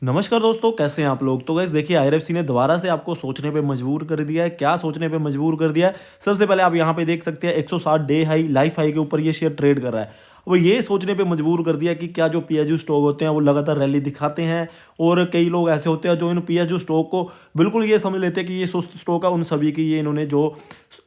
नमस्कार दोस्तों, कैसे हैं आप लोग। तो गाइस देखिए, आईआरएफसी ने दोबारा से आपको सोचने पे मजबूर कर दिया है। क्या सोचने पे मजबूर कर दिया है? सबसे पहले आप यहाँ पे देख सकते हैं 160 डे हाई लाइफ हाई के ऊपर ये शेयर ट्रेड कर रहा है। वो ये सोचने पे मजबूर कर दिया कि क्या जो पीएसयू स्टॉक होते हैं वो लगातार रैली दिखाते हैं, और कई लोग ऐसे होते हैं जो इन पीएसयू स्टॉक को बिल्कुल ये समझ लेते हैं कि ये सुस्त स्टॉक है। उन सभी की ये इन्होंने जो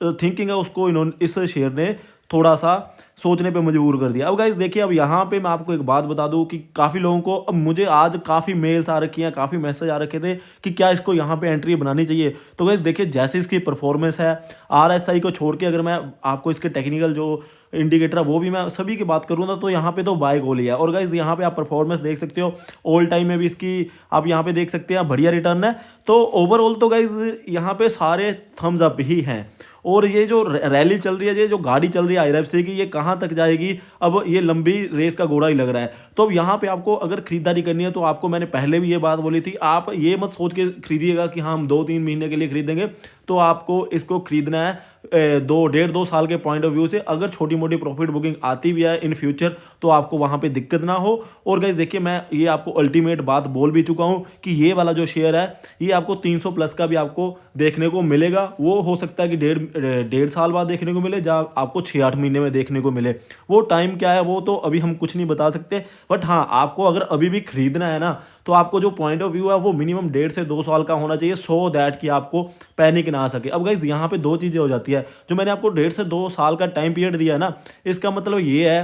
थिंकिंग है उसको इन्होंने इस शेयर ने थोड़ा सा सोचने पे मजबूर कर दिया। अब गाइस देखिए, अब यहाँ पे मैं आपको एक बात बता दूं कि काफ़ी लोगों को, अब मुझे आज काफ़ी मेल्स आ रखी हैं, काफ़ी मैसेज आ रखे थे कि क्या इसको यहाँ पे एंट्री बनानी चाहिए। तो गाइस देखिए, जैसे इसकी परफॉर्मेंस है, आरएसआई को छोड़ के अगर मैं आपको इसके टेक्निकल जो इंडिकेटर है वो भी मैं सभी की बात करूँ ना, तो यहाँ पे तो बाय गोली है। और गाइस यहाँ पे आप परफॉर्मेंस देख सकते हो, ऑल टाइम में भी इसकी आप यहाँ पे देख सकते हैं बढ़िया रिटर्न है। तो ओवरऑल तो गाइस यहाँ पे सारे थम्स अप ही हैं। और ये जो रैली चल रही है, ये जो गाड़ी चल रही है आईआरएफसी की, ये कहाँ तक जाएगी, अब ये लंबी रेस का घोड़ा ही लग रहा है। तो अब यहाँ पे आपको अगर खरीदारी करनी है तो आपको, मैंने पहले भी ये बात बोली थी, आप ये मत सोच के खरीदिएगा कि हाँ हम 2-3 महीने के लिए खरीदेंगे। तो आपको इसको खरीदना है 2 डेढ़ 2 साल के पॉइंट ऑफ व्यू से। अगर छोटी मोटी प्रॉफिट बुकिंग आती भी है इन फ्यूचर तो आपको वहाँ पे दिक्कत ना हो। और गाइस देखिए, मैं ये आपको अल्टीमेट बात बोल भी चुका हूँ कि ये वाला जो शेयर है ये आपको 300 प्लस का भी आपको देखने को मिलेगा। वो हो सकता है कि डेढ़ साल बाद देखने को मिले, या आपको 6-8 महीने में देखने को मिले। वो टाइम क्या है वो तो अभी हम कुछ नहीं बता सकते। बट हाँ, आपको अगर अभी भी खरीदना है ना, तो आपको जो पॉइंट ऑफ व्यू है वो मिनिमम 1.5 से 2 साल का होना चाहिए, सो दैट कि आपको पैनिक ना आ सके। अब गाइज यहाँ पे दो चीज़ें हो जाती है। जो मैंने आपको 1.5 से 2 साल का टाइम पीरियड दिया है ना, इसका मतलब ये है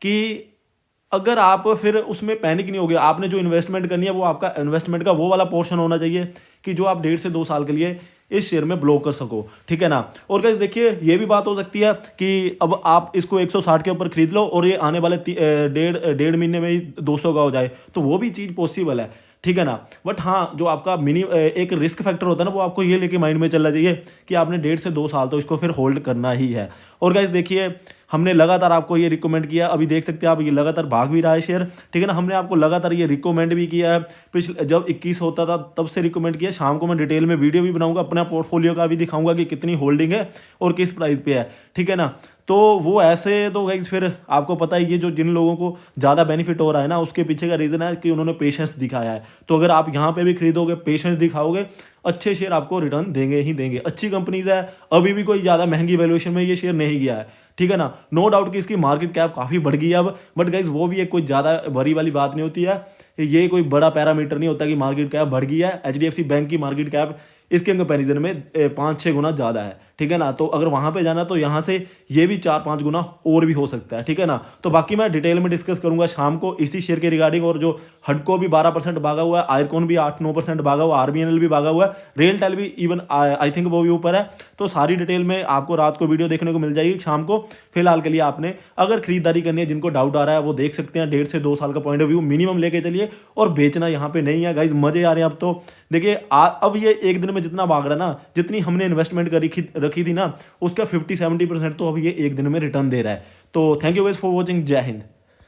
कि अगर आप फिर उसमें पैनिक नहीं हो गया, आपने जो इन्वेस्टमेंट करनी है वो आपका इन्वेस्टमेंट का वो वाला पोर्शन होना चाहिए कि जो आप 1.5 से 2 साल के लिए इस शेयर में ब्लॉक कर सको, ठीक है ना। और गाइस देखिए, ये भी बात हो सकती है कि अब आप इसको 160 के ऊपर खरीद लो और ये आने वाले डेढ़ डेढ़ महीने में ही 200 का हो जाए, तो वो भी चीज़ पॉसिबल है, ठीक है ना। बट हाँ, जो आपका एक रिस्क फैक्टर होता है ना, वो आपको ये लेके माइंड में चलना चाहिए कि आपने 1.5 से 2 साल तो इसको फिर होल्ड करना ही है। और गाइस देखिए, हमने लगातार आपको ये रिकमेंड किया, अभी देख सकते हैं आप, ये लगातार भाग भी रहा है शेयर, ठीक है ना। हमने आपको लगातार ये रिकमेंड भी किया है, पिछले जब 21 होता था तब से रिकमेंड किया। शाम को मैं डिटेल में वीडियो भी बनाऊंगा, अपना पोर्टफोलियो का भी दिखाऊंगा कि कितनी होल्डिंग है और किस प्राइस पे है, ठीक है ना। तो वो ऐसे तो गाइस फिर आपको पता है, ये जो जिन लोगों को ज़्यादा बेनिफिट हो रहा है ना, उसके पीछे का रीज़न है कि उन्होंने पेशेंस दिखाया है। तो अगर आप यहाँ पे भी खरीदोगे, पेशेंस दिखाओगे, अच्छे शेयर आपको रिटर्न देंगे ही देंगे। अच्छी कंपनीज है, अभी भी कोई ज़्यादा महंगी वैल्यूएशन में ये शेयर नहीं गया है, ठीक है ना। नो डाउट कि इसकी मार्केट कैप काफ़ी बढ़ गई है अब, बट गाइज वो भी एक कोई ज़्यादा बड़ी वाली बात नहीं होती है। ये कोई बड़ा पैरामीटर नहीं होता कि मार्केट कैप बढ़ गई है। एचडीएफसी बैंक की मार्केट कैप इसके कंपैरिजन में 5-6 गुना ज़्यादा है, ठीक है ना। तो अगर वहाँ पे जाना तो यहाँ से ये भी 4-5 गुना और भी हो सकता है, ठीक है ना। तो बाकी मैं डिटेल में डिस्कस करूंगा शाम को इसी शेयर के रिगार्डिंग। और जो हडको भी 12% भागा हुआ है, आयरकॉन भी 8-9% भागा हुआ है, आरबीएनएल भी भागा हुआ है, रेल टेल भी इवन आई थिंक वो भी ऊपर है। तो सारी डिटेल में आपको रात को वीडियो देखने को मिल जाएगी शाम को। फिलहाल के लिए आपने अगर खरीदारी करनी है, जिनको डाउट आ रहा है वो देख सकते हैं। 1.5 से 2 साल का पॉइंट ऑफ व्यू मिनिमम लेके चलिए, और बेचना यहाँ पे नहीं है गाइज। मजे आ रहे हैं अब तो। देखिए अब ये एक दिन में जितना भाग रहा है ना, जितनी हमने इन्वेस्टमेंट करी रखी थी ना, उसका 50-70% तो अब ये एक दिन में रिटर्न दे रहा है। तो thank you guys for watching. जय हिंद।